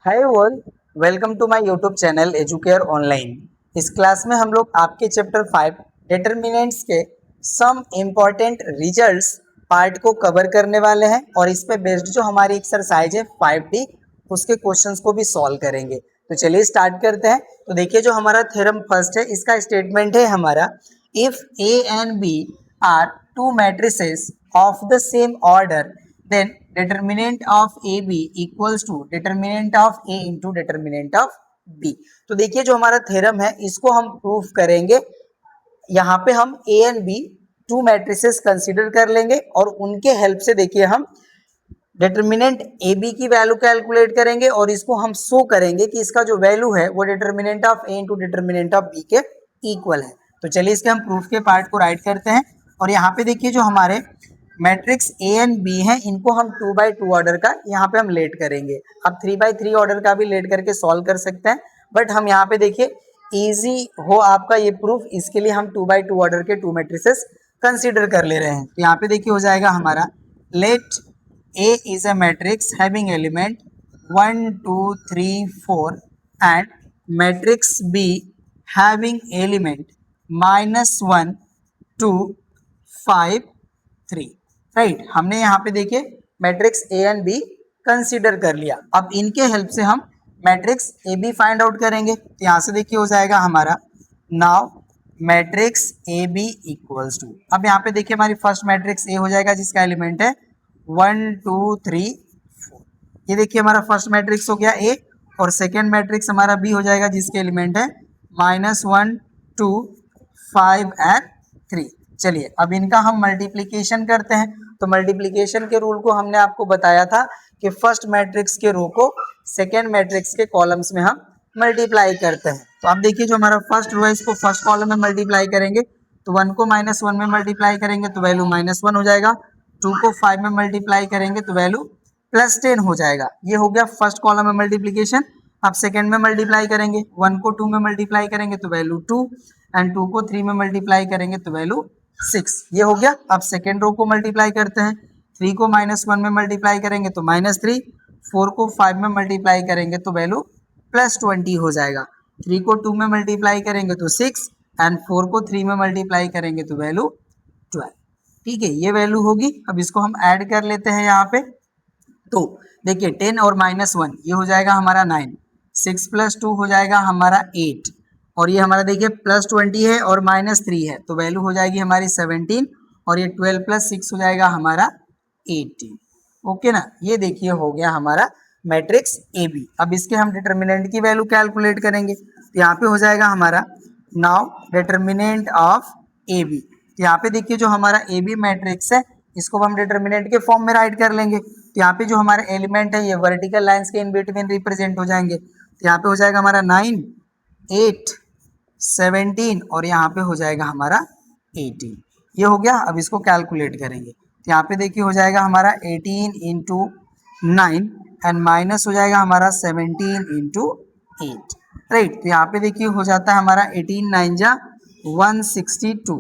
Hi all, welcome to my YouTube channel Educare online. इस class में हम लोग आपके चैप्टर 5 डिटर्मिनेंट्स के सम इम्पॉर्टेंट रिजल्ट्स पार्ट को कवर करने वाले हैं और इस पे बेस्ड जो हमारी एक्सरसाइज है 5D उसके क्वेश्चंस को भी सॉल्व करेंगे। तो चलिए स्टार्ट करते हैं। तो देखिए जो हमारा थ्योरम फर्स्ट है, इसका स्टेटमेंट है हमारा, if A and B are two matrices of the same order then determinant of AB equals to determinant of A into determinant of B। तो देखिए जो हमारा थ्योरम है इसको हम प्रूफ करेंगे। यहाँ पे हम A and B to matrices consider कर लेंगे और उनके हेल्प से देखिए हम डिटर्मिनेंट ए बी की वैल्यू कैलकुलेट करेंगे और इसको हम शो करेंगे कि इसका जो वैल्यू है वो determinant of A into determinant of B के इक्वल है। तो चलिए इसके हम प्रूफ के पार्ट को राइट करते हैं और यहाँ पे देखिए जो हमारे मैट्रिक्स ए एंड बी है इनको हम 2x2 ऑर्डर का यहाँ पे हम लेट करेंगे। आप 3x3 ऑर्डर का भी लेट करके सॉल्व कर सकते हैं, बट हम यहाँ पे देखिए इजी हो आपका ये प्रूफ, इसके लिए हम 2x2 ऑर्डर के टू मैट्रिसेस कंसीडर कर ले रहे हैं। तो यहाँ पे देखिए हो जाएगा हमारा late A is a matrix having element 1, 2, 3, 4 and matrix B having element -1, 2, 5, 3। Right, हमने यहाँ पे देखिए matrix A and B consider कर लिया। अब इनके हेल्प से हम matrix A B find out करेंगे। तो यहाँ से देखिए हो जाएगा हमारा now matrix A B equals to, अब यहाँ पे देखिए हमारी फर्स्ट मैट्रिक्स ए हो जाएगा जिसका एलिमेंट है 1, 2, 3, 4। ये देखिए हमारा फर्स्ट मैट्रिक्स हो गया ए और सेकेंड मैट्रिक्स हमारा बी हो जाएगा जिसके एलिमेंट है -1, 2, 5 एंड 3। चलिए अब इनका हम मल्टीप्लीकेशन करते हैं। तो मल्टीप्लीकेशन के रूल को हमने आपको बताया था कि फर्स्ट मैट्रिक्स के रो को सेकेंड मैट्रिक्स के कॉलम्स में हम मल्टीप्लाई करते हैं। तो अब देखिए जो हमारा फर्स्ट रो है इसको फर्स्ट कॉलम में मल्टीप्लाई करेंगे तो 1 को -1 में मल्टीप्लाई करेंगे तो वैल्यू -1 हो जाएगा। 2 को 5 में मल्टीप्लाई करेंगे तो वैल्यू +10 हो जाएगा। ये हो गया फर्स्ट कॉलम में मल्टीप्लीकेशन। अब सेकेंड में मल्टीप्लाई करेंगे, 1 को 2 में मल्टीप्लाई करेंगे तो वैल्यू 2 एंड 2 को 3 में मल्टीप्लाई करेंगे तो वैल्यू 6। ये हो गया। अब सेकेंड रो को मल्टीप्लाई करते हैं, 3 को -1 में मल्टीप्लाई करेंगे तो -3, 4 को 5 में मल्टीप्लाई करेंगे तो वैल्यू +20 हो जाएगा। 3 को 2 में मल्टीप्लाई करेंगे तो 6 एंड 4 को 3 में मल्टीप्लाई करेंगे तो वैल्यू 12। ठीक है, ये वैल्यू होगी। अब इसको हम ऐड कर लेते हैं यहाँ पे। तो देखिए 10 और -1 ये हो जाएगा हमारा 9, 6 + 2 हो जाएगा हमारा 8 और ये हमारा देखिए +20 है और -3 है तो वैल्यू हो जाएगी हमारी 17 और ये 12 + 6 हो जाएगा हमारा 18। ओके ना, ये देखिए हो गया हमारा मैट्रिक्स ए बी। अब इसके हम डिटर्मिनेंट की वैल्यू कैलकुलेट करेंगे। तो यहाँ पे हो जाएगा हमारा now determinant of A B. तो यहाँ पे देखिए जो हमारा ए बी मैट्रिक्स है इसको हम डिटर्मिनेंट के फॉर्म में राइट कर लेंगे। तो यहाँ पे जो हमारे एलिमेंट है ये वर्टिकल लाइंस के इन बिटवीन रिप्रेजेंट हो जाएंगे। तो यहाँ पे हो जाएगा हमारा 9, 8, 17 और यहाँ पे हो जाएगा हमारा 18। ये हो गया। अब इसको कैलकुलेट करेंगे तो यहाँ पे देखिए हो जाएगा हमारा 18 × 9 एंड माइनस हो जाएगा हमारा 17 × 8। राइट, तो यहाँ पे देखिए हो जाता है हमारा 18 9 जा 162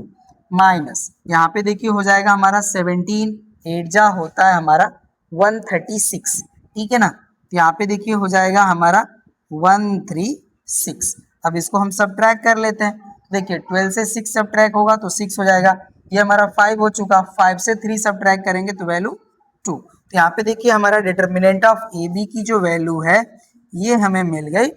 माइनस यहाँ पे देखिए हो जाएगा हमारा 17 8 जा होता है हमारा 136। ठीक है ना, तो यहाँ पे देखिए हो जाएगा हमारा 136। अब इसको हम सब्ट्रैक्ट कर लेते हैं। देखिए 12 से 6 सब्ट्रैक्ट होगा तो 6 हो जाएगा। ये हमारा 5 हो चुका, 5 से 3 सब्ट्रैक्ट करेंगे तो वैल्यू 2। तो यहाँ पे देखिए हमारा डिटर्मिनेंट ऑफ ए बी की जो वैल्यू है ये हमें मिल गई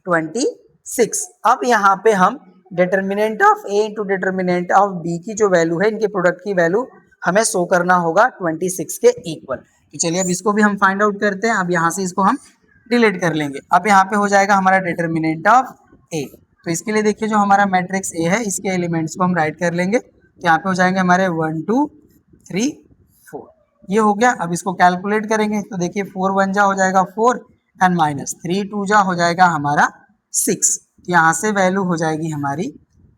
26। अब यहाँ पे हम determinant of A into determinant of B की जो वैल्यू है इनके प्रोडक्ट की वैल्यू हमें शो करना होगा 26 के इक्वल। तो चलिए अब इसको भी हम फाइंड आउट करते हैं। अब यहाँ से इसको हम डिलीट कर लेंगे। अब यहाँ पे हो जाएगा हमारा डिटर्मिनेंट ऑफ ए। तो इसके लिए देखिए जो हमारा मैट्रिक्स ए है इसके एलिमेंट्स को हम राइट कर लेंगे। तो यहाँ पे हो जाएंगे हमारे 1, 2, 3, 4। ये हो गया। अब इसको कैलकुलेट करेंगे तो देखिए 4 1 जा हो जाएगा 4 एंड -3 2 जा हो जाएगा हमारा 6। तो यहाँ से वैल्यू हो जाएगी हमारी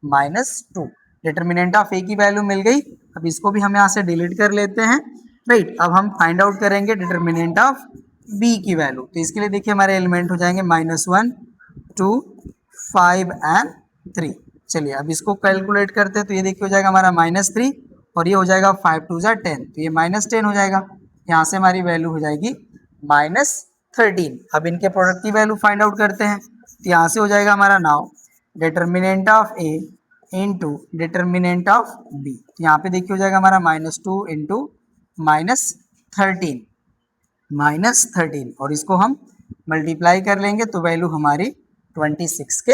-2। डिटर्मिनेंट ऑफ ए की वैल्यू मिल गई। अब इसको भी हम यहाँ से डिलीट कर लेते हैं। राइट, अब हम फाइंड आउट करेंगे डिटर्मिनेंट ऑफ बी की वैल्यू। तो इसके लिए देखिए हमारे एलिमेंट हो जाएंगे -1, 2, 5 एंड 3। चलिए अब इसको कैलकुलेट करते हैं तो ये देखिए हो जाएगा हमारा -3 और ये हो जाएगा 5 2 जा 10 तो ये -10 हो जाएगा। यहाँ से हमारी वैल्यू हो जाएगी 13। अब इनके प्रोडक्ट की वैल्यू फाइंड आउट करते हैं। तो यहाँ से हो जाएगा हमारा now determinant of A into determinant of B. तो यहाँ पे देखिए हो जाएगा हमारा -2 इंटू -13 -13 और इसको हम मल्टीप्लाई कर लेंगे तो वैल्यू हमारी 26 के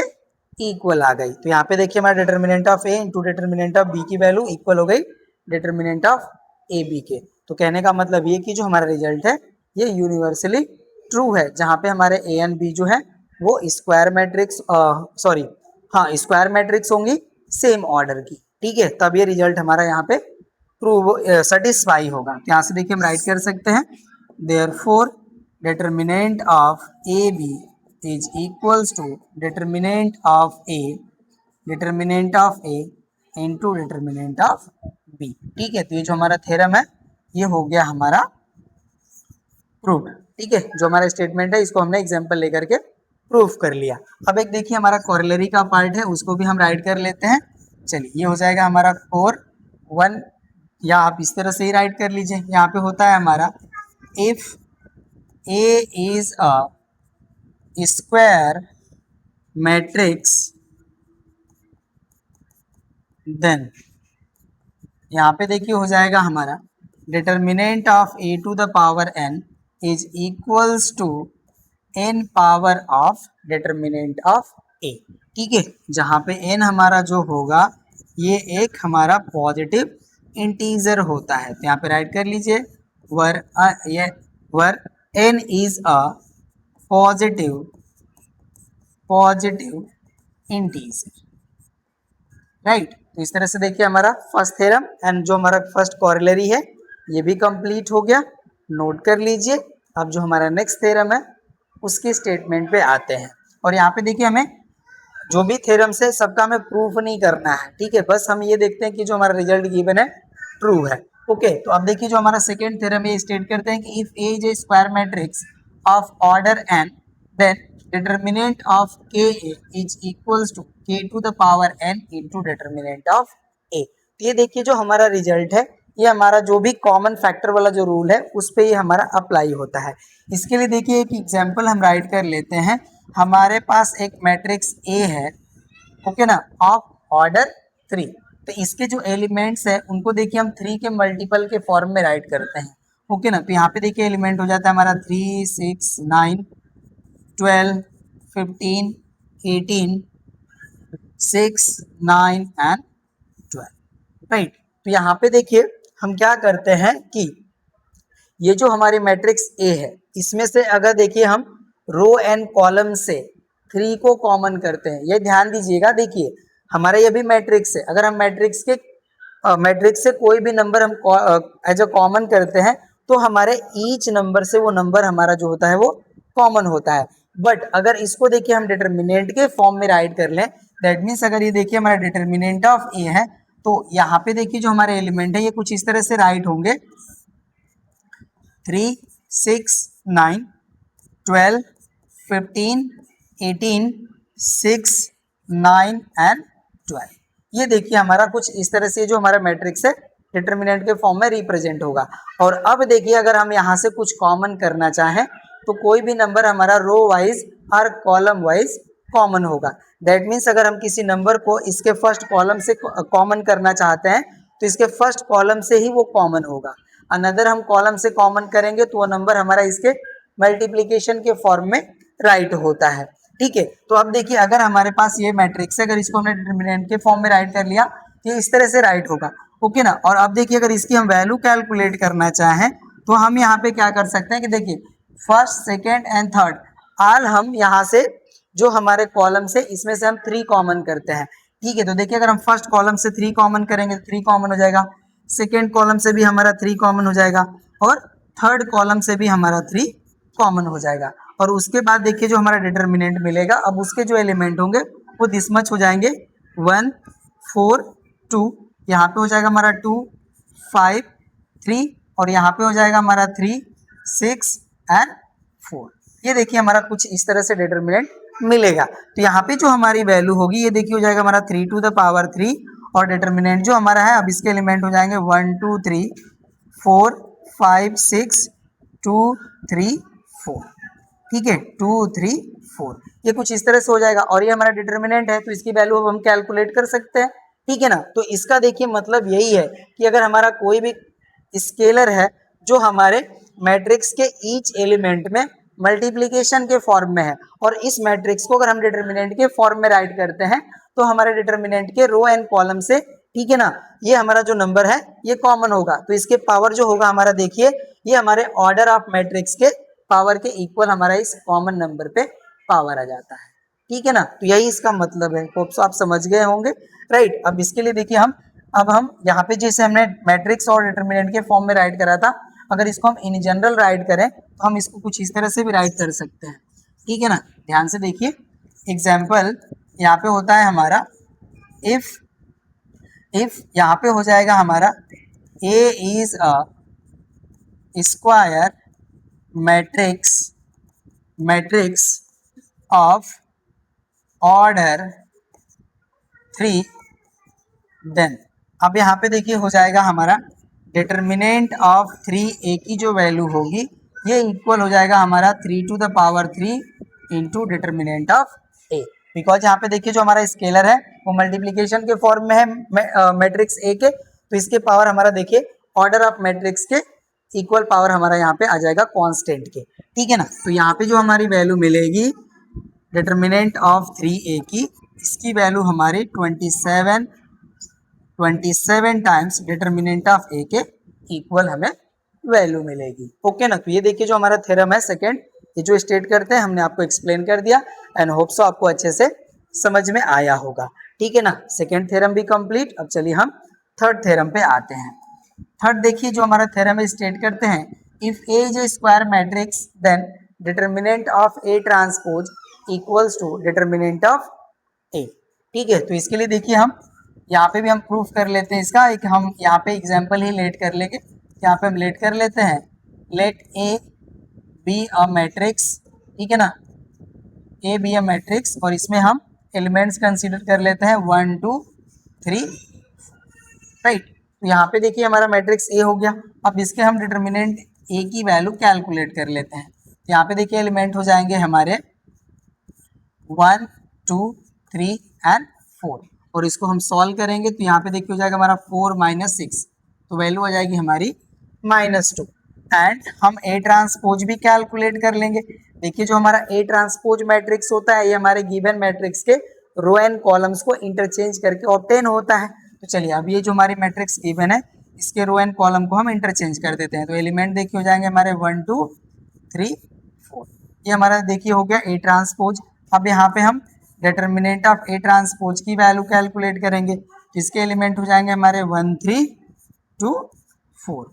इक्वल आ गई। तो यहाँ पे देखिए हमारा determinant of A into determinant of B की वैल्यू इक्वल हो गई डिटर्मिनेंट ऑफ ए बी के। तो कहने का मतलब ये कि जो हमारा रिजल्ट है ये यूनिवर्सली ट्रू है, जहाँ पे हमारे ए एंड बी जो है वो स्क्वायर मैट्रिक्स स्क्वायर मैट्रिक्स होंगी सेम ऑर्डर की। ठीक है, तब ये रिजल्ट हमारा यहाँ पे प्रूव सेटिस्फाई होगा। तो यहाँ से देखिए हम राइट कर सकते हैं therefore determinant of A B is equals to determinant of A into determinant of B. ठीक है, तो ये जो हमारा थ्योरम है ये हो गया हमारा प्रूफ। ठीक है, जो हमारा स्टेटमेंट है इसको हमने एग्जांपल लेकर के प्रूफ कर लिया। अब एक देखिए हमारा कोरोलरी का पार्ट है उसको भी हम राइट कर लेते हैं। चलिए, ये हो जाएगा हमारा 4 1, या आप इस तरह से ही राइट कर लीजिए। यहाँ पे होता है हमारा if A is a square matrix then, यहाँ पे देखिए हो जाएगा हमारा determinant of A to the power n is equals to n power of determinant of a। ठीक है, जहाँ पे n हमारा जो होगा ये एक हमारा पॉजिटिव इंटीजर होता है। तो यहाँ पे राइट कर लीजिए वर n is a positive integer. Right, तो इस तरह से देखिए हमारा फर्स्ट थ्योरम एंड जो हमारा फर्स्ट कोरोलरी है ये भी कंप्लीट हो गया। नोट कर लीजिए। अब जो हमारा नेक्स्ट थ्योरम है उसके स्टेटमेंट पे आते हैं। और यहाँ पे देखिए हमें जो भी थ्योरम्स है सबका हमें प्रूफ नहीं करना है। ठीक है, बस हम ये देखते हैं कि जो हमारा रिजल्ट गिवन है ट्रू है। ओके, तो अब देखिए जो हमारा सेकेंड थ्योरम ये स्टेट करते हैं कि if A is a square matrix of order n then determinant of k is equals to k to the power n into determinant of a। तो ये देखिए जो हमारा रिजल्ट है ये हमारा जो भी कॉमन फैक्टर वाला जो रूल है उस पे ये हमारा अप्लाई होता है। इसके लिए देखिए एक एग्जांपल हम राइट कर लेते हैं। हमारे पास एक मैट्रिक्स A है, ओके ना, ऑफ ऑर्डर 3। तो इसके जो एलिमेंट्स है उनको देखिए हम 3 के मल्टीपल के फॉर्म में राइट करते हैं। ओके ना, तो यहाँ पे देखिए एलिमेंट हो जाता है हमारा 3 6 9 12 15 18 6 9 एंड 12। राइट, तो यहाँ पे देखिए हम क्या करते हैं कि ये जो हमारी मैट्रिक्स ए है इसमें से अगर देखिए हम रो एंड कॉलम से 3 को कॉमन करते हैं, ये ध्यान दीजिएगा। देखिए हमारा ये भी मैट्रिक्स है, अगर हम मैट्रिक्स से कोई भी नंबर हम एज अ कॉमन करते हैं तो हमारे ईच नंबर से वो नंबर हमारा जो होता है वो कॉमन होता है। बट अगर इसको देखिए हम डिटर्मिनेंट के फॉर्म में राइट कर लें, दैट मीन्स अगर ये देखिए हमारा डिटर्मिनेंट ऑफ ए है तो यहाँ पे देखिए जो हमारे एलिमेंट है ये कुछ इस तरह से राइट होंगे 3 6 9 12 15 18 6 9 एंड 12। ये देखिए हमारा कुछ इस तरह से जो हमारा मैट्रिक्स है डिटर्मिनेंट के फॉर्म में रिप्रेजेंट होगा। और अब देखिए अगर हम यहाँ से कुछ कॉमन करना चाहें तो कोई भी नंबर हमारा रो वाइज और कॉलम वाइज कॉमन होगा। दैट मीन्स अगर हम किसी नंबर को इसके फर्स्ट कॉलम से कॉमन करना चाहते हैं तो इसके फर्स्ट कॉलम से ही वो कॉमन होगा। अनदर हम कॉलम से कॉमन करेंगे तो वो नंबर हमारा इसके मल्टीप्लिकेशन के फॉर्म में राइट होता है। ठीक है, तो अब देखिए अगर हमारे पास ये मैट्रिक्स है, अगर इसको हमने डिटर्मिनेंट के फॉर्म में राइट कर लिया तो ये इस तरह से राइट होगा। ओके ना, और अब देखिए अगर इसकी हम वैल्यू कैलकुलेट करना चाहें तो हम यहाँ पे क्या कर सकते हैं कि देखिए first second and third all हम यहाँ से जो हमारे कॉलम से इसमें से हम 3 कॉमन करते हैं। ठीक है, तो देखिए अगर हम फर्स्ट कॉलम से 3 कॉमन करेंगे 3 कॉमन हो जाएगा, सेकेंड कॉलम से भी हमारा 3 कॉमन हो जाएगा और थर्ड कॉलम से भी हमारा 3 कॉमन हो जाएगा। और उसके बाद देखिए जो हमारा डिटर्मिनेंट मिलेगा, अब उसके जो एलिमेंट होंगे वो दिस मच हो जाएंगे 1 4 2, यहाँ पे हो जाएगा हमारा 2 5 3 और यहाँ पे हो जाएगा हमारा 3 6 एंड 4। ये देखिए हमारा कुछ इस तरह से डिटर्मिनेंट मिलेगा। तो यहाँ पे जो हमारी वैल्यू होगी ये देखिए हो जाएगा हमारा 3 टू द पावर 3 और डिटर्मिनेंट जो हमारा है अब इसके एलिमेंट हो जाएंगे 1 2 3 4 5 6 2 3 4। ठीक है, 2 3 4 ये कुछ इस तरह से हो जाएगा और ये हमारा डिटर्मिनेंट है तो इसकी वैल्यू अब हम कैलकुलेट कर सकते हैं, ठीक है ना। तो इसका देखिए मतलब यही है कि अगर हमारा कोई भी स्केलर है जो हमारे मैट्रिक्स के ईच एलिमेंट में मल्टीप्लिकेशन के फॉर्म में है और इस मैट्रिक्स को अगर हम डिटर्मिनेंट के फॉर्म में राइट करते हैं तो हमारे डिटर्मिनेंट के रो एंड कॉलम से, ठीक है ना, ये हमारा जो नंबर है ये कॉमन होगा तो इसके पावर जो होगा हमारा, देखिए ये हमारे ऑर्डर ऑफ मैट्रिक्स के पावर के इक्वल हमारा इस कॉमन नंबर पे पावर आ जाता है, ठीक है ना। तो यही इसका मतलब है, होप सो आप समझ गए होंगे, राइट। अब इसके लिए देखिए हम यहाँ पे जैसे हमने मैट्रिक्स और डिटर्मिनेंट के फॉर्म में राइट करा था, अगर इसको हम इन जनरल राइट करें तो हम इसको कुछ इस तरह से भी राइट कर सकते हैं, ठीक है ना। ध्यान से देखिए, एग्जाम्पल यहाँ पे होता है हमारा इफ यहाँ पे हो जाएगा हमारा A is a square matrix of order 3, then अब यहाँ पे देखिए हो जाएगा हमारा डिटर्मिनेंट ऑफ 3a की जो वैल्यू होगी ये इक्वल हो जाएगा हमारा 3 to the power 3 into determinant of a, because यहाँ पे देखिए जो हमारा स्केलर है वो मल्टीप्लीकेशन के फॉर्म में है मैट्रिक्स a के, तो इसके पावर हमारा देखिए ऑर्डर ऑफ मैट्रिक्स के इक्वल पावर हमारा यहाँ पे आ जाएगा कांस्टेंट के, ठीक है ना। तो यहाँ पे जो हमारी वैल्यू मिलेगी डिटर्मिनेंट ऑफ 3a की, इसकी वैल्यू हमारी 27 टाइम्स डिटर्मिनेंट ऑफ a के इक्वल हमें वैल्यू मिलेगी, ओके ना। तो ये देखिए जो हमारा थ्योरम है सेकंड, ये जो स्टेट करते हैं हमने आपको एक्सप्लेन कर दिया एंड होप सो आपको अच्छे से समझ में आया होगा, ठीक है ना। सेकंड थ्योरम भी कंप्लीट। अब चलिए हम थर्ड थ्योरम पे आते हैं। थर्ड देखिए जो हमारा थ्योरम है स्टेट करते हैं, if A is a square matrix then determinant of A transpose equals to determinant of A, ठीक है। तो इसके लिए देखिए हम यहाँ पे भी हम प्रूफ कर लेते हैं इसका, एक हम यहाँ पे एग्जाम्पल ही लेट कर लेंगे, यहाँ पे हम लेट कर लेते हैं, let A be a matrix, ठीक है ना, ए बी अ मैट्रिक्स और इसमें हम एलिमेंट्स कंसीडर कर लेते हैं 1 2 3, राइट। तो यहाँ पे देखिए हमारा मैट्रिक्स ए हो गया, अब इसके हम डिटर्मिनेंट ए की वैल्यू कैलकुलेट कर लेते हैं। तो यहाँ पे देखिए एलिमेंट हो जाएंगे हमारे 1 2 3 एंड 4 और इसको हम सॉल्व करेंगे तो यहाँ पे देखिए हो जाएगा हमारा 4 - 6, तो वैल्यू आ जाएगी हमारी -2 एंड हम ए ट्रांसपोज भी कैलकुलेट कर लेंगे। देखिए जो हमारा ए ट्रांसपोज मैट्रिक्स होता है ये हमारे गिवन मैट्रिक्स के रो एंड कॉलम्स को इंटरचेंज करके ऑब्टेन होता है। तो चलिए अब ये जो हमारी मैट्रिक्स गिवन है इसके रो एंड कॉलम को हम इंटरचेंज कर देते हैं। तो एलिमेंट देखिए हो जाएंगे हमारे 1 2 3 4, ये हमारा देखिए हो गया ए ट्रांसपोज। अब यहाँ पे हम डिटर्मिनेंट ऑफ ए ट्रांसपोज की वैल्यू कैलकुलेट करेंगे, इसके एलिमेंट हो जाएंगे हमारे 1 3 2 4।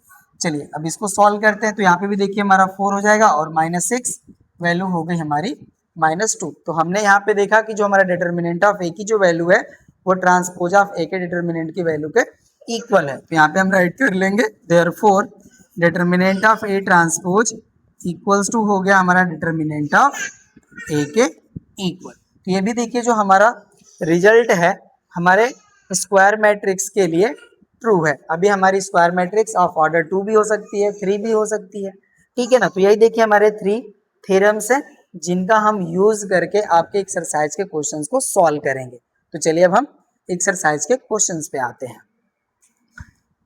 चलिए अब इसको सॉल्व करते हैं तो यहाँ पे भी देखिए हमारा 4 हो जाएगा और -6 वैल्यू हो गई हमारी -2। तो हमने यहाँ पे देखा कि जो हमारा डिटर्मिनेंट ऑफ ए की जो वैल्यू है वो ट्रांसपोज ऑफ ए के डिटर्मिनेंट की वैल्यू के इक्वल है। तो यहाँ पे हम राइट कर लेंगे therefore determinant of A transpose equals to हो गया हमारा डिटर्मिनेंट ऑफ ए के इक्वल। तो ये भी देखिए जो हमारा रिजल्ट है हमारे स्क्वायर मैट्रिक्स के लिए ट्रू है। अभी हमारी स्क्वायर मैट्रिक्स ऑफ ऑर्डर 2 भी हो सकती है, 3 भी हो सकती है, ठीक है ना। तो यही देखिए हमारे 3 थ्योरम्स हैं जिनका हम यूज करके आपके एक्सरसाइज के क्वेश्चंस को सॉल्व करेंगे। तो चलिए अब हम एक्सरसाइज के क्वेश्चंस पे आते हैं,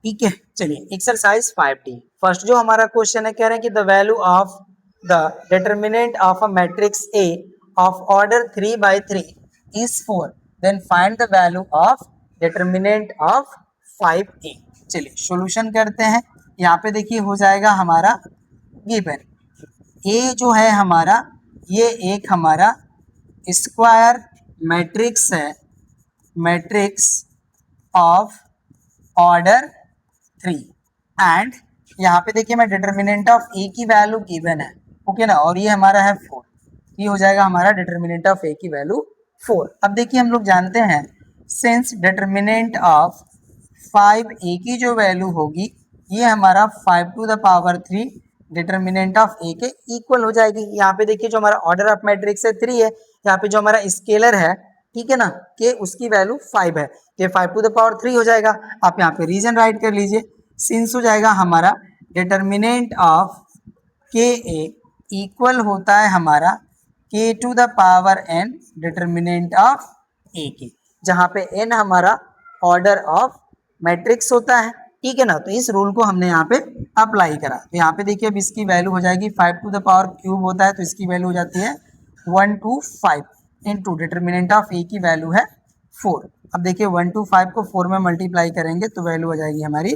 ठीक है। चलिए एक्सरसाइज 5D फर्स्ट जो हमारा क्वेश्चन है कह रहे हैं कि the value of the determinant of a matrix A of order 3 by 3 is 4, then find the value of determinant of 5a। चलिए सॉल्यूशन करते हैं। यहाँ पे देखिए हो जाएगा हमारा गिवन ए जो है हमारा ये एक हमारा स्क्वायर मैट्रिक्स है, मैट्रिक्स ऑफ ऑर्डर 3 एंड यहाँ पे देखिए मैं डिटर्मिनेंट ऑफ ए की वैल्यू गिवन है, ओके ना, और ये हमारा है 4, ये हो जाएगा हमारा डिटर्मिनेंट ऑफ ए की वैल्यू 4। अब देखिए हम लोग जानते हैं सिंस डिटर्मिनेंट ऑफ 5a की जो वैल्यू होगी ये हमारा 5 to the power 3 determinant of A के इक्वल हो जाएगी। यहाँ पे देखिए जो हमारा ऑर्डर ऑफ मैट्रिक्स है 3 है, यहाँ पे जो हमारा स्केलर है, ठीक है ना, कि उसकी वैल्यू 5 है, ये 5 टू द पावर 3 हो जाएगा। आप यहाँ पे रीजन राइट कर लीजिए, सिंस हो जाएगा हमारा डिटर्मिनेंट ऑफ के ए इक्वल होता है हमारा k to the power n determinant of a के, जहाँ पे n हमारा ऑर्डर ऑफ मैट्रिक्स होता है, ठीक है ना। तो इस रूल को हमने यहाँ पे अप्लाई करा, तो यहाँ पे देखिए अब इसकी वैल्यू हो जाएगी 5 टू द पावर क्यूब होता है, तो इसकी वैल्यू हो जाती है 125 इंटू डिटर्मिनेंट ऑफ ए की वैल्यू है 4। अब देखिए 125 को 4 में मल्टीप्लाई करेंगे तो वैल्यू हो जाएगी हमारी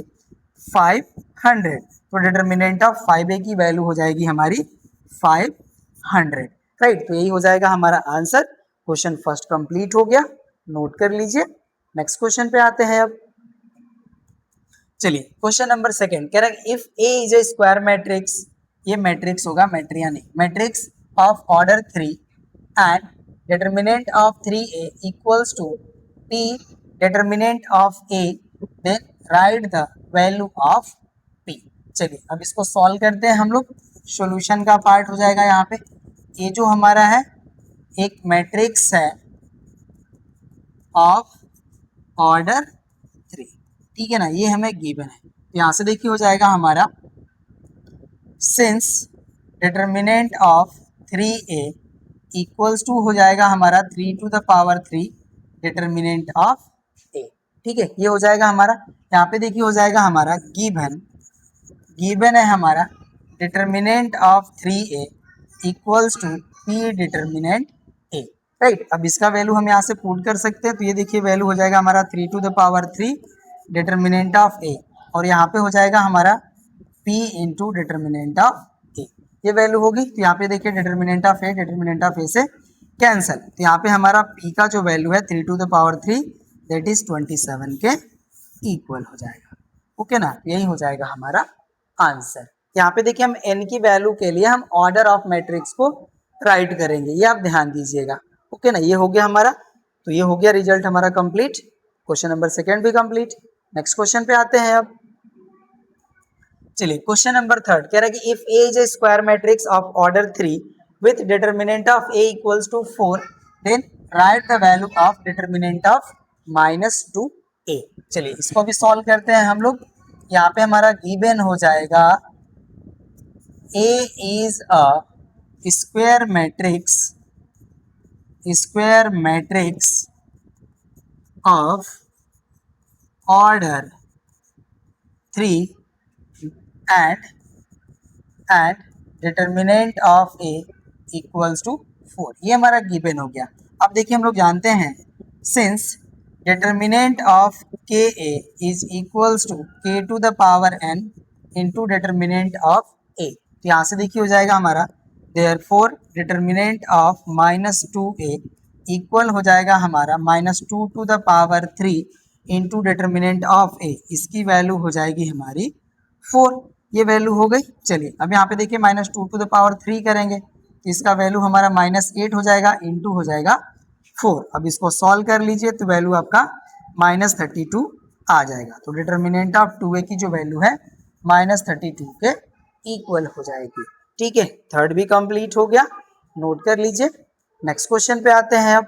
500, तो डिटर्मिनेंट ऑफ 5a की वैल्यू हो जाएगी हमारी 500, राइट। तो यही हो जाएगा हमारा आंसर। क्वेश्चन फर्स्ट कंप्लीट हो गया, नोट कर लीजिए। नेक्स्ट क्वेश्चन पे आते हैं अब। चलिए क्वेश्चन नंबर सेकंड कह रहा है if A is a square matrix, ये मैट्रिक्स होगा, मैट्रिया नहीं, matrix of order 3 and determinant of 3a equals to p determinant of a, then write the value of p। चलिए अब इसको सॉल्व करते हैं हम लोग। सॉल्यूशन का पार्ट हो जाएगा यहाँ पे, ये जो हमारा है एक मैट्रिक्स है ऑफ ऑर्डर 3, ठीक है ना, ये हमें गिवन है। तो यहाँ से देखिए हो जाएगा हमारा since determinant of 3a equals to हो जाएगा हमारा 3 to the power 3 determinant of a, ठीक है, ये हो जाएगा हमारा। यहाँ पे देखिए हो जाएगा हमारा गिवन है हमारा determinant of 3a equals to p determinant a, right. अब इसका वैल्यू हम यहाँ से पुट कर सकते हैं, तो ये देखिए वैल्यू हो जाएगा हमारा 3 to the power 3 determinant of a, और यहाँ पे हो जाएगा हमारा p into determinant of a, ये वैल्यू होगी। तो यहाँ पे देखिए डिटर्मिनेंट ऑफ a से कैंसिल, तो यहाँ पे हमारा p का जो वैल्यू है 3 to the power 3 that is 27 के इक्वल हो जाएगा, ओके ना। यही हो जाएगा हमारा आंसर। यहाँ पे देखिए हम n की वैल्यू के लिए हम ऑर्डर ऑफ मैट्रिक्स को राइट करेंगे, ये आप ध्यान दीजिएगा, ओके ना। ये हो गया हमारा, तो ये हो गया रिजल्ट हमारा कंप्लीट। क्वेश्चन नंबर सेकंड भी कंप्लीट। नेक्स्ट क्वेश्चन पे आते हैं अब। चलिए क्वेश्चन नंबर थर्ड कह रहा है कि if A is a square matrix of order 3 with determinant of A equals to 4, then write the value of determinant of -2a। चलिए इसको भी सॉल्व करते हैं हम लोग। यहाँ पे हमारा गिवन हो जाएगा a is a square matrix of order 3 and determinant of a equals to 4, ये हमारा गिवन हो गया। अब देखिए हम लोग जानते हैं since determinant of ka is equals to k to the power n into determinant of a, तो यहाँ से देखिए हो जाएगा हमारा therefore determinant of -2a equal हो जाएगा हमारा -2 to the power 3 into determinant of a, इसकी वैल्यू हो जाएगी हमारी 4, ये वैल्यू हो गई। चलिए अब यहाँ पे देखिए -2 to the power 3 करेंगे तो इसका वैल्यू हमारा -8 हो जाएगा इंटू हो जाएगा 4। अब इसको सॉल्व कर लीजिए तो वैल्यू आपका -32 आ जाएगा। तो डिटर्मिनेंट ऑफ 2a की जो वैल्यू है -32 के इक्वल हो जाएगी, ठीक है। थर्ड भी कंप्लीट हो गया, नोट कर लीजिए। नेक्स्ट क्वेश्चन पे आते हैं अब।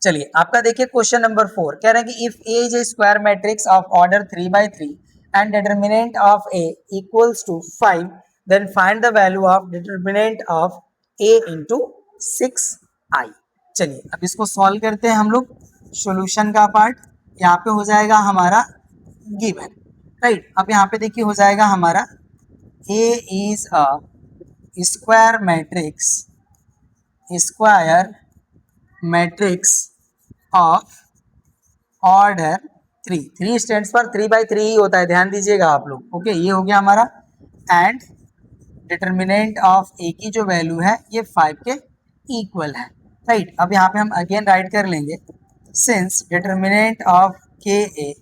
चलिए आपका देखिए क्वेश्चन नंबर 4 कह रहे हैं कि if A is a square matrix of order 3/3 and determinant of A equals to 5, then find the value of determinant of A into 6i। चलिए अब इसको सॉल्व करते हैं हम लोग। सॉल्यूशन का पार्ट यहाँ पे हो जाएगा हमारा गिवन, राइट। अब यहाँ पे देखिए हो जाएगा हमारा A is a square matrix of order 3 stands पर 3/3 ही होता है, ध्यान दीजिएगा आप लोग, ओके। ये हो गया हमारा एंड डिटर्मिनेंट ऑफ ए की जो वैल्यू है ये 5 के इक्वल है, राइट। अब यहाँ पे हम अगेन राइट कर लेंगे सिंस डिटर्मिनेंट ऑफ के ए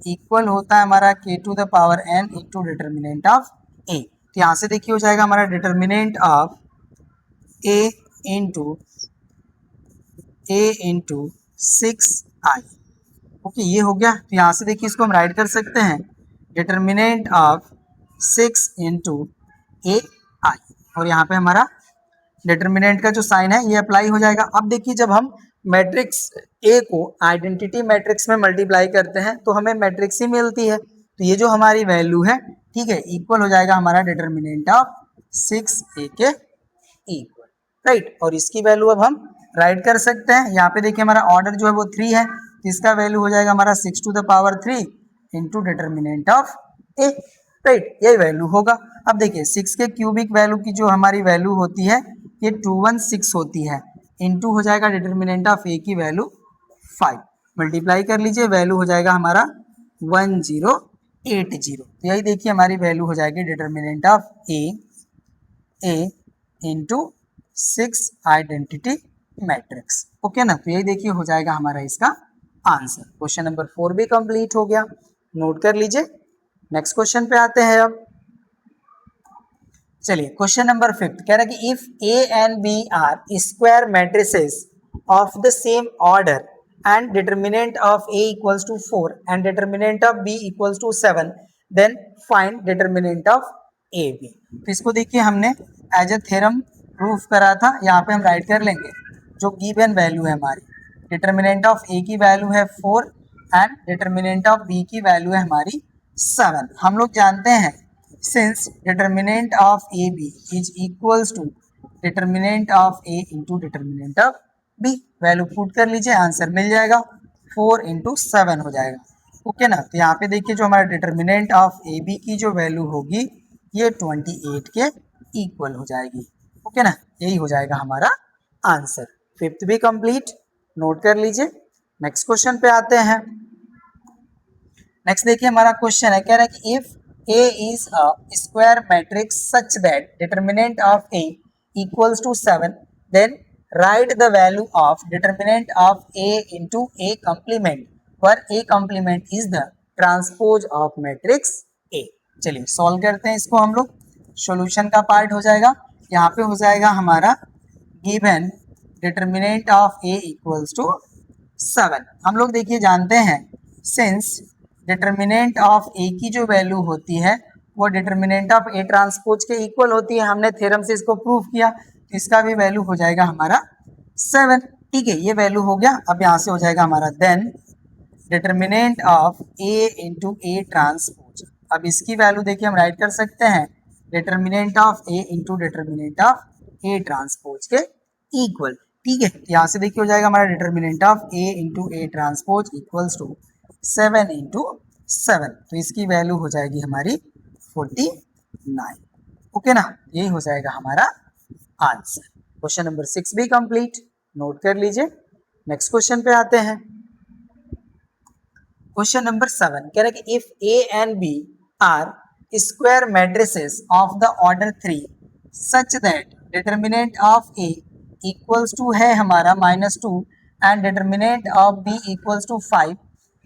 इक्वल होता है हमारा k to the power n into determinant of a, तो यहाँ से देखिए हो जाएगा हमारा determinant of a into 6i, okay, ये हो गया। तो यहाँ से देखिए इसको हम राइट कर सकते हैं डिटर्मिनेंट ऑफ 6 इंटू ai, और यहाँ पे हमारा डिटर्मिनेंट का जो साइन है ये अप्लाई हो जाएगा। अब देखिए जब हम मैट्रिक्स ए को आइडेंटिटी मैट्रिक्स में मल्टीप्लाई करते हैं तो हमें मैट्रिक्स ही मिलती है, तो ये जो हमारी वैल्यू है, ठीक है, इक्वल हो जाएगा हमारा डिटर्मिनेंट ऑफ 6a के इक्वल, राइट। और इसकी वैल्यू अब हम राइट कर सकते हैं। यहाँ पे देखिए हमारा ऑर्डर जो है वो 3 है, तो इसका वैल्यू हो जाएगा हमारा 6 to the power 3 into determinant of A, right, यही वैल्यू होगा। अब देखिए 6 के क्यूबिक वैल्यू की जो हमारी वैल्यू होती है ये 216 होती है, इंटू हो जाएगा डिटर्मिनेंट ऑफ ए की वैल्यू 5, मल्टीप्लाई कर लीजिए, वैल्यू हो जाएगा हमारा 1080। तो यही देखिए हमारी वैल्यू हो जाएगी determinant of A into 6 identity matrix, okay ना। तो यही देखिए हो जाएगा हमारा इसका आंसर। क्वेश्चन नंबर 4 भी कंप्लीट हो गया, नोट कर लीजिए। नेक्स्ट क्वेश्चन पे आते हैं अब। चलिए क्वेश्चन नंबर 5 कह रहा है कि if A and B are square matrices of the same order and determinant of A equals to 4 and determinant of B equals to 7, then find determinant of AB। तो इसको देखिए हमने एज ए थ्योरम प्रूफ करा था, यहाँ पे हम write कर लेंगे जो गिवन वैल्यू है हमारी, डिटर्मिनेंट ऑफ A की वैल्यू है 4 एंड डिटर्मिनेंट ऑफ B की वैल्यू है हमारी 7। हम लोग जानते हैं since determinant of AB is equals to determinant of A into determinant of B, value put कर लीजिए, आंसर मिल जाएगा 4 इंटू 7 हो जाएगा, ओके ना। तो यहाँ पे देखिए जो हमारा डिटर्मिनेंट ऑफ ए बी की जो वैल्यू होगी ये 28 के इक्वल हो जाएगी, ओके ना, यही हो जाएगा हमारा आंसर। 5th भी कंप्लीट, नोट कर लीजिए। नेक्स्ट क्वेश्चन पे आते हैं। नेक्स्ट देखिए हमारा क्वेश्चन है, कह रहा है कि if A is a square matrix such that determinant of A equals to 7, then write the value of determinant of A into A complement where A complement is the transpose of matrix A। चलिए solve करते हैं इसको हम लोग, solution का part हो जाएगा। यहाँ पे हो जाएगा हमारा given determinant of A equals to 7। हम लोग देखिए जानते हैं सिंस डिटर्मिनेंट ऑफ A की जो वैल्यू होती है वो डिटर्मिनेंट ऑफ A ट्रांसपोज के इक्वल होती है, हमने थ्योरम से इसको प्रूव किया, इसका भी वैल्यू हो जाएगा हमारा 7, ठीक है, ये वैल्यू हो गया। अब यहाँ से हो जाएगा हमारा then determinant of A into A transpose. अब इसकी वैल्यू देखिए हम राइट कर सकते हैं determinant of A into determinant of A transpose के इक्वल, ठीक है। यहाँ से देखिए हो जाएगा हमारा determinant of A into A transpose equals to 7 into 7, तो इसकी वैल्यू हो जाएगी हमारी 49, ओके ना, यही हो जाएगा हमारा आंसर। क्वेश्चन नंबर 6 भी कंप्लीट, नोट कर लीजिए। नेक्स्ट क्वेश्चन पे आते हैं। क्वेश्चन नंबर 7 कह रहा है कि if A and B are square matrices of the order 3 such that determinant of A equals to है हमारा -2 and determinant of B equals to 5,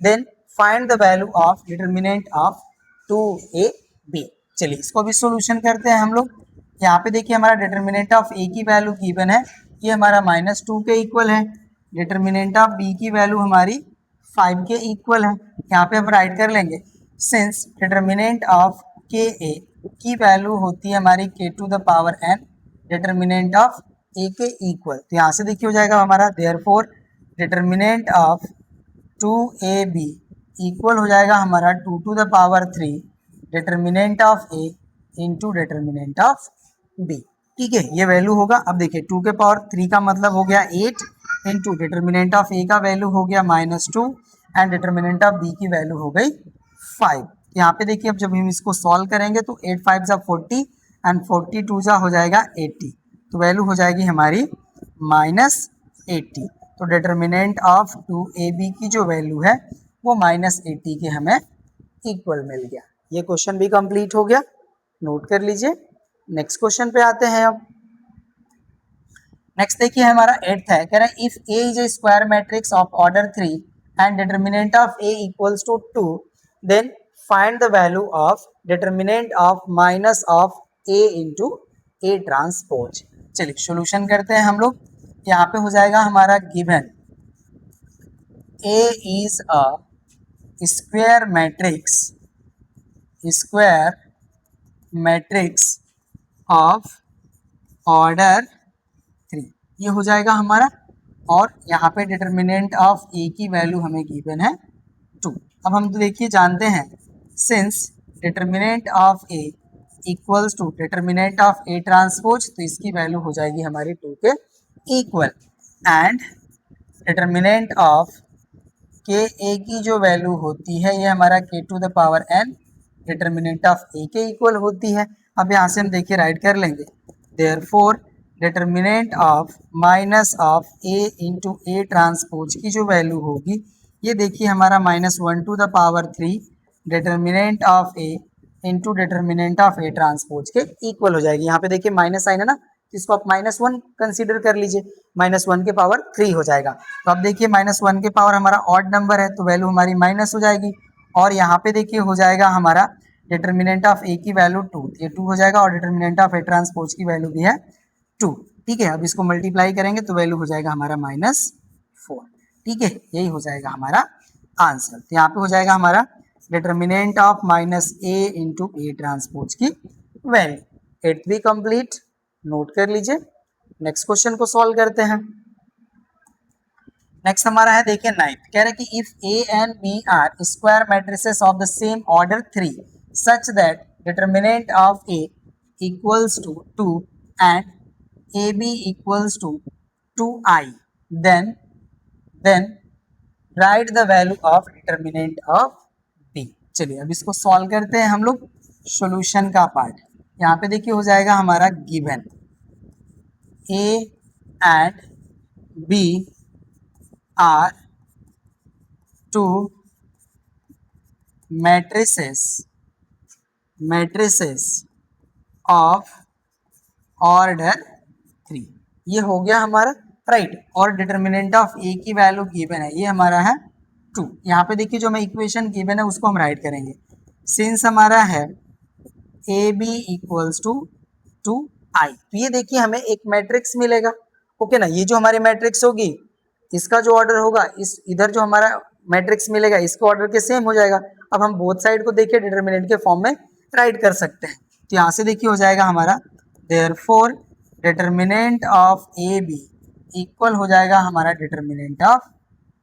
then find the value of determinant of 2ab। चलिए इसको भी solution करते हैं हम लोग। यहाँ पे देखिए हमारा डिटर्मिनेंट ऑफ ए की वैल्यू गिवन है, ये हमारा -2 के इक्वल है, डिटर्मिनेंट ऑफ बी की वैल्यू हमारी 5 के इक्वल है। यहाँ पे हम राइट कर लेंगे सिंस डिटर्मिनेंट ऑफ के ए की वैल्यू होती है हमारी k to the power n, determinant of A के इक्वल, तो यहाँ से देखिए हो जाएगा हमारा therefore determinant of 2ab equal हो जाएगा हमारा 2 to the power 3 determinant of A into determinant of B, ठीक है, ये वैल्यू होगा। अब देखिए 2 के पावर 3 का मतलब हो गया 8 इंटू डिटर्मिनेंट ऑफ ए का वैल्यू हो गया -2 एंड डिटर्मिनेंट ऑफ बी की वैल्यू हो गई 5। यहाँ पे देखिए अब जब हम इसको सॉल्व करेंगे तो 8 5 जा 40 एंड 42 जा हो जाएगा 80, तो वैल्यू हो जाएगी हमारी -80। तो डिटर्मिनेंट ऑफ 2ab की जो वैल्यू है वो -80 के हमें इक्वल मिल गया। ये क्वेश्चन भी कंप्लीट हो गया, नोट कर लीजिए। नेक्स्ट क्वेश्चन पे आते हैं अब। नेक्स्ट देखिए हमारा 8th है, कह रहा है if A is a square matrix of order 3 and determinant of A equals to 2, then find the value of determinant of minus of A into A transpose. चलिए सॉल्यूशन करते हैं हम लोग। यहाँ पे हो जाएगा हमारा given A is a square matrix of order 3, ये हो जाएगा हमारा, और यहाँ पे डिटर्मिनेंट ऑफ ए की वैल्यू हमें गिवन है 2। अब हम तो देखिए जानते हैं since determinant of A equals to determinant of A transpose, तो इसकी वैल्यू हो जाएगी हमारी 2 के इक्वल। एंड डिटर्मिनेंट ऑफ के ए की जो वैल्यू होती है ये हमारा k to the power n determinant of A के इक्वल होती है। अब यहाँ से हम देखिए राइट कर लेंगे, therefore determinant of minus of A into A transpose की जो वैल्यू होगी ये देखिए हमारा -1 to the power 3 determinant of A into determinant of A transpose के इक्वल हो जाएगी। यहाँ पे देखिए माइनस साइन है ना, इसको आप -1 कंसीडर कर लीजिए, -1 के पावर 3 हो जाएगा। तो अब देखिए -1 के पावर हमारा ऑड नंबर है तो वैल्यू हमारी माइनस हो जाएगी। और यहाँ पे देखिए हो जाएगा हमारा डिटर्मिनेंट ऑफ ए की वैल्यू 2, ये 2 हो जाएगा, और डिटर्मिनेंट ऑफ ए ट्रांसपोज की वैल्यू भी है 2। ठीक है, अब इसको मल्टीप्लाई करेंगे तो वैल्यू हो जाएगा हमारा -4। ठीक है, यही हो जाएगा हमारा आंसर। तो यहाँ पे हो जाएगा हमारा determinant of -a into A transpose की वैल्यू। 8th भी कंप्लीट, नोट कर लीजिए। नेक्स्ट क्वेश्चन को सॉल्व करते हैं। नेक्स्ट हमारा है देखिए 9th, कह रहे कि if A and B are square matrices of the same order 3 such that determinant of A equals to 2 and A B equals to 2i, then write the value of determinant of B. चलिए अब इसको solve करते हैं हम लोग, solution का part. यहाँ पे देखिए हो जाएगा हमारा given A and B are two matrices of order 3। ये हो गया हमारा राइट। और डिटर्मिनेंट ऑफ ए की वैल्यू गिवन है, ये हमारा है 2। यहाँ पे देखिए जो हमें इक्वेशन गिवन है उसको हम राइट करेंगे। सिंस हमारा है ए बी इक्वल्स टू 2i, तो ये देखिए हमें एक मैट्रिक्स मिलेगा। ओके ना, ये जो हमारी मैट्रिक्स होगी इसका जो ऑर्डर होगा इस इधर जो हमारा मैट्रिक्स मिलेगा इसके ऑर्डर के सेम हो जाएगा। अब हम बोथ साइड को देखिए डिटर्मिनेंट के फॉर्म में राइट कर सकते हैं। तो यहाँ से देखिए हो जाएगा हमारा therefore determinant of A B equal हो जाएगा हमारा डिटर्मिनेंट ऑफ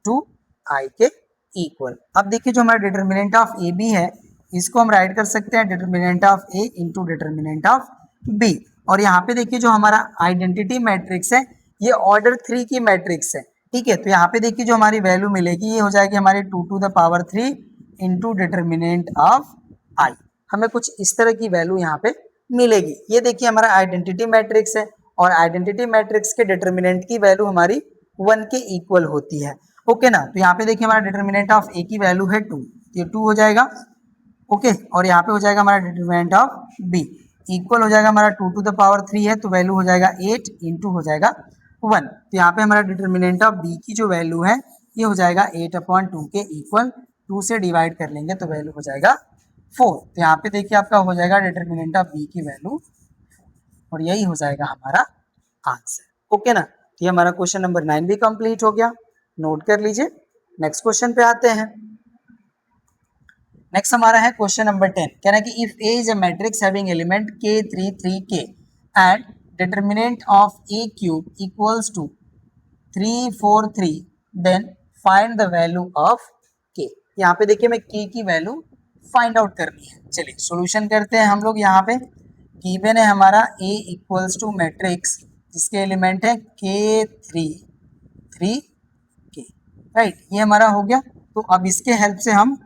2i के इक्वल। अब देखिए जो हमारा डिटर्मिनेंट ऑफ ए बी है इसको हम राइट कर सकते हैं determinant of A into determinant of B. और यहाँ पे देखिए जो हमारा आइडेंटिटी मैट्रिक्स है ये ऑर्डर 3 की मैट्रिक्स है। ठीक है, तो यहाँ पे देखिए जो हमारी वैल्यू मिलेगी ये हो जाएगी हमारी 2 to the power 3 into determinant of I. हमें कुछ इस तरह की वैल्यू यहाँ पे मिलेगी। ये देखिए हमारा आइडेंटिटी मैट्रिक्स है और आइडेंटिटी मैट्रिक्स के डिटर्मिनेंट की वैल्यू हमारी 1 के इक्वल होती है। ओके ना, तो यहाँ पे देखिए हमारा डिटर्मिनेंट ऑफ ए की वैल्यू है 2, ये 2 हो जाएगा। ओके, और यहाँ पे हो जाएगा हमारा डिटर्मिनेंट ऑफ बी इक्वल हो जाएगा हमारा 2 टू द पावर 3 है तो वैल्यू हो जाएगा 8 इंटू हो जाएगा 1। तो यहाँ पे हमारा डिटर्मिनेंट ऑफ बी की जो वैल्यू है ये हो जाएगा 8/2 के इक्वल, 2 से डिवाइड कर लेंगे तो वैल्यू हो जाएगा 4। तो यहाँ पे देखिए आपका हो जाएगा डिटर्मिनेंट ऑफ बी की वैल्यू, और यही हो जाएगा हमारा आंसर। ओके ना, तो ये हमारा क्वेश्चन नंबर 9 भी कंप्लीट हो गया, नोट कर लीजिए। नेक्स्ट क्वेश्चन पे आते हैं। नेक्स्ट हमारा है क्वेश्चन नंबर 10, कह रहा है कि if A is a matrix having element k3 3k and determinant of a cube equals to 3 4 3 then find the value of k। यहाँ पे देखिए हमें k की वैल्यू फाइंड आउट करनी है। चलिए सॉल्यूशन करते हैं हम लोग। यहाँ पे गिवन है हमारा a इक्वल्स टू मैट्रिक्स जिसके एलिमेंट है k3 3k, राइट, ये हमारा हो गया। तो अब इसके हेल्प से हम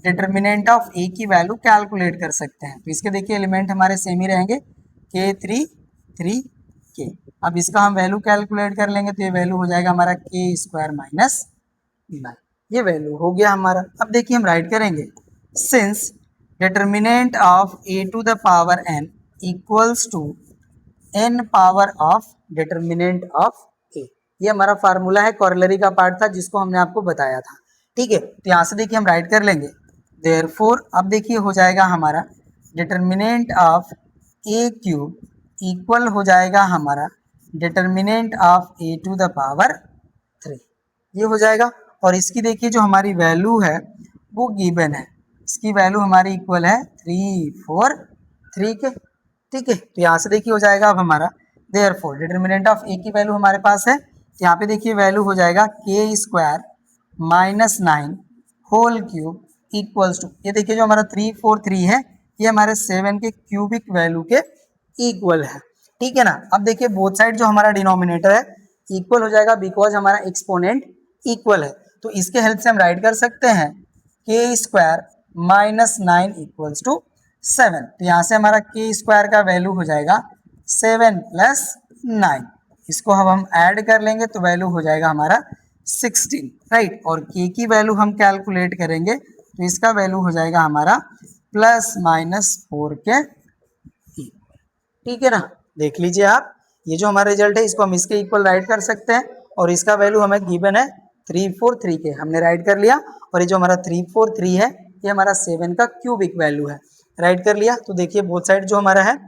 डिटर्मिनेंट ऑफ ए की वैल्यू कैलकुलेट कर सकते हैं। तो इसके देखिए एलिमेंट हमारे सेम ही रहेंगे k3 3k। अब इसका हम वैल्यू कैलकुलेट कर लेंगे तो ये वैल्यू हो जाएगा हमारा k² माइनस 9, ये वैल्यू हो गया हमारा। अब देखिए हम राइट करेंगे since determinant of a to the power n equals to n power of determinant of a। ये हमारा फार्मूला है, कॉरलरी का पार्ट था जिसको हमने आपको बताया था। ठीक है, तो यहाँ से देखिए हम राइट कर लेंगे देयरफॉर, अब देखिए हो जाएगा हमारा determinant of a cube equal हो जाएगा हमारा determinant of a to the power 3, ये हो जाएगा। और इसकी देखिए जो हमारी वैल्यू है वो गिवन है, इसकी वैल्यू हमारी इक्वल है 3 4 3 के। ठीक है, तो यहाँ से देखिए हो जाएगा अब हमारा देयरफॉर डिटर्मिनेंट ऑफ a की वैल्यू हमारे पास है, तो यहाँ पे देखिए वैल्यू हो जाएगा k² minus 9 whole cube equals to, ये देखिए जो हमारा 3 4 3 है ये हमारे 7 के क्यूबिक वैल्यू के इक्वल है, ठीक है ना। अब देखिए बोथ साइड जो हमारा डिनोमिनेटर है इक्वल हो जाएगा बिकॉज हमारा एक्सपोनेंट इक्वल है। तो इसके हेल्प से हम राइट कर सकते हैं के स्क्वायर माइनस 9 इक्वल्स टू 7। तो यहाँ से हमारा के स्क्वायर का वैल्यू हो जाएगा 7 प्लस 9। इसको हम ऐड कर लेंगे तो वैल्यू हो जाएगा हमारा 16, राइट। और के की वैल्यू हम कैलकुलेट करेंगे तो इसका वैल्यू हो जाएगा हमारा प्लस माइनस 4 के, ठीक है ना। देख लीजिए आप, ये जो हमारा रिजल्ट है इसको हम इसके इक्वल राइट कर सकते हैं और इसका वैल्यू हमें गिवन है 343 के, हमने राइट कर लिया। और ये जो हमारा 343 है ये हमारा 7 का क्यूबिक वैल्यू है, राइट कर लिया। तो देखिए बोथ साइड जो हमारा है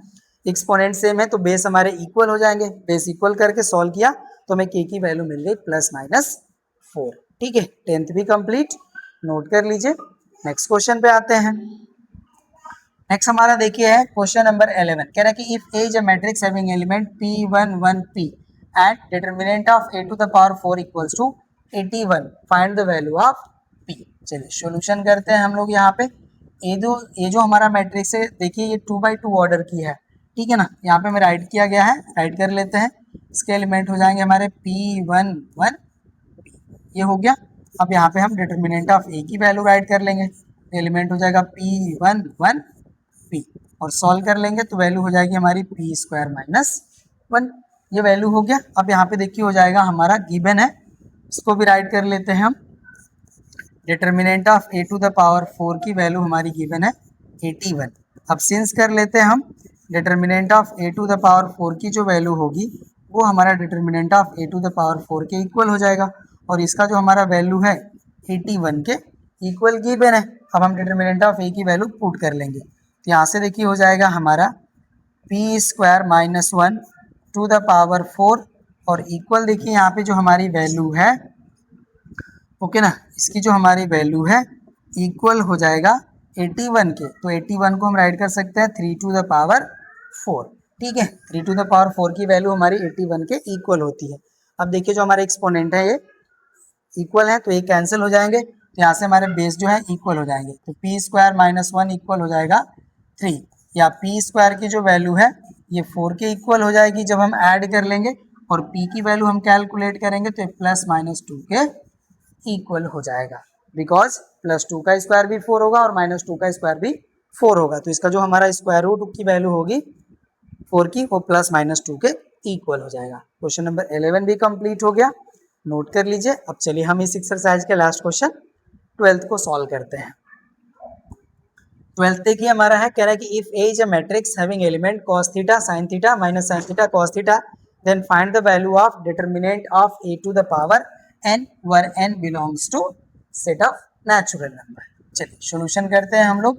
एक्सपोनेंट सेम है तो बेस हमारे इक्वल हो जाएंगे। बेस इक्वल करके सॉल्व किया तो हमें के की वैल्यू मिल गई प्लस माइनस 4, ठीक है। 10th भी कंप्लीट, नोट कर लीजिए। नेक्स्ट क्वेश्चन पे आते हैं। नेक्स्ट हमारा देखिए है क्वेश्चन नंबर 11, कह रहा है कि if A is a matrix having element p1 1 p and determinant of a to the power 4 equals to 81, find the value of p। चलिए सॉल्यूशन करते हैं हम लोग। यहाँ पे ये जो हमारा मैट्रिक्स है देखिए ये 2x2 ऑर्डर की है, ठीक है ना। यहाँ पे में राइट किया गया है, राइट कर लेते हैं। इसके एलिमेंट हो जाएंगे हमारे p1 1 p, ये हो गया। अब यहाँ पे हम डिटरमिनेंट ऑफ a की वैल्यू राइट कर लेंगे, एलिमेंट हो जाएगा p1 1 p और सॉल्व कर लेंगे तो वैल्यू हो जाएगी हमारी p स्क्वायर माइनस 1, ये वैल्यू हो गया। अब यहाँ पे देखिए हो जाएगा हमारा गिवन है, इसको भी राइट कर लेते हैं हम। Determinant of a to the power 4 की वैल्यू हमारी गिवन है 81। अब सिंस कर लेते हैं हम, determinant of a to the power 4 की जो वैल्यू होगी वो हमारा determinant of a to the power 4 के इक्वल हो जाएगा और इसका जो हमारा वैल्यू है 81 के इक्वल गिवन है। अब हम डिटरमिनेंट ऑफ a की वैल्यू पुट कर लेंगे तो यहाँ से देखिए हो जाएगा हमारा p square minus 1 to the power 4 और इक्वल देखिए यहाँ पे जो हमारी वैल्यू है, ओके ना, इसकी जो हमारी वैल्यू है इक्वल हो जाएगा 81 के। तो 81 को हम राइट कर सकते हैं 3 टू द पावर 4, ठीक है। 3 टू द पावर 4 की वैल्यू हमारी 81 के इक्वल होती है। अब देखिए जो हमारे एक्सपोनेंट है ये इक्वल है तो ये कैंसिल हो जाएंगे तो यहाँ से हमारे बेस जो है इक्वल हो जाएंगे। तो p स्क्वायर माइनस 1 इक्वल हो जाएगा 3, या p स्क्वायर की जो वैल्यू है ये 4 के इक्वल हो जाएगी जब हम ऐड कर लेंगे और p की वैल्यू हम कैलकुलेट करेंगे तो प्लस माइनस 2 के इक्वल हो जाएगा बिकॉज प्लस 2 का स्क्वायर भी 4 होगा और माइनस 2 का स्क्वायर भी 4 होगा। तो इसका जो हमारा स्क्वायर रूट की वैल्यू होगी 4 की वो प्लस माइनस 2 के इक्वल हो जाएगा। क्वेश्चन नंबर 11 भी कंप्लीट हो गया, नोट कर लीजिए। अब चलिए हम इस एक्सरसाइज के लास्ट क्वेश्चन 12th को सॉल्व करते हैं। 12th देखिए हमारा है, कह रहा है कि if A is a matrix having element cos theta sin theta minus sin theta cos theta then find the value of determinant of a to the power n where n belongs to set of natural number. चलिए solution करते हैं हम लोग।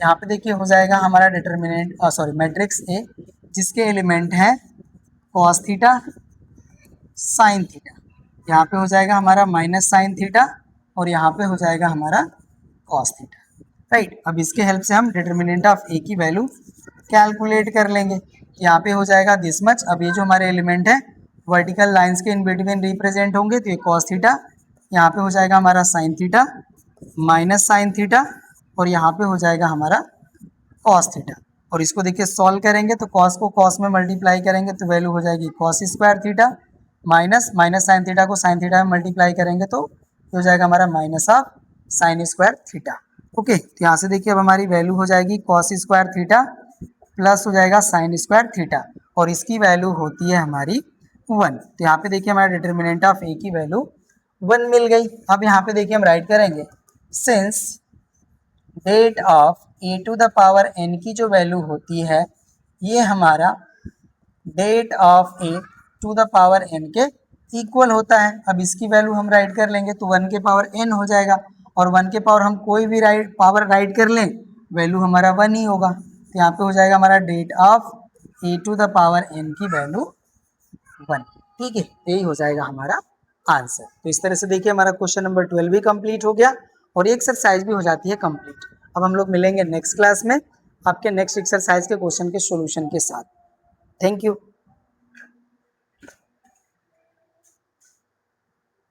यहाँ पे देखिए हो जाएगा हमारा डिटरमिनेंट मैट्रिक्स ए जिसके एलिमेंट है cos थीटा sin थीटा, यहाँ पे हो जाएगा हमारा माइनस साइन थीटा और यहाँ पे हो जाएगा हमारा cos थीटा, राइट। अब इसके हेल्प से हम डिटरमिनेंट ऑफ a की वैल्यू कैलकुलेट कर लेंगे। यहाँ पे हो जाएगा दिस मच। अब ये जो हमारे एलिमेंट है वर्टिकल लाइंस के इन बिटवीन रिप्रेजेंट होंगे तो ये cos थीटा, यहाँ पे हो जाएगा हमारा sin theta minus sine theta और यहाँ पे हो जाएगा हमारा cos थीटा। और इसको देखिए सॉल्व करेंगे तो cos को cos में मल्टीप्लाई करेंगे तो वैल्यू हो जाएगी cos square theta minus sine theta को साइन थीटा में मल्टीप्लाई करेंगे तो हो जाएगा हमारा minus of sine square theta. Okay, तो यहाँ से देखिए अब हमारी वैल्यू हो जाएगी cos स्क्वायर थीटा प्लस हो जाएगा साइन स्क्वायर थीटा और इसकी वैल्यू होती है हमारी 1। तो यहाँ पे देखिए हमारा डिटरमिनेंट ऑफ a की वैल्यू 1 मिल गई। अब यहाँ पे देखिए हम राइट करेंगे since det of a to the power n की जो वैल्यू होती है ये हमारा det of a to the power n के इक्वल होता है। अब इसकी वैल्यू हम राइट कर लेंगे तो 1 के पावर n हो जाएगा और 1 के पावर हम कोई भी पावर राइट कर लें वैल्यू हमारा 1 ही होगा। तो यहाँ पे हो जाएगा हमारा det of a to the power n की वैल्यू 1, ठीक है। यही हो जाएगा हमारा आंसर। तो इस तरह से देखिए हमारा क्वेश्चन नंबर 12 भी कंप्लीट हो गया और ये एक्सरसाइज भी हो जाती है कंप्लीट। अब हम लोग मिलेंगे नेक्स्ट क्लास में आपके नेक्स्ट एक्सरसाइज के क्वेश्चन के सॉल्यूशन के साथ। Thank you.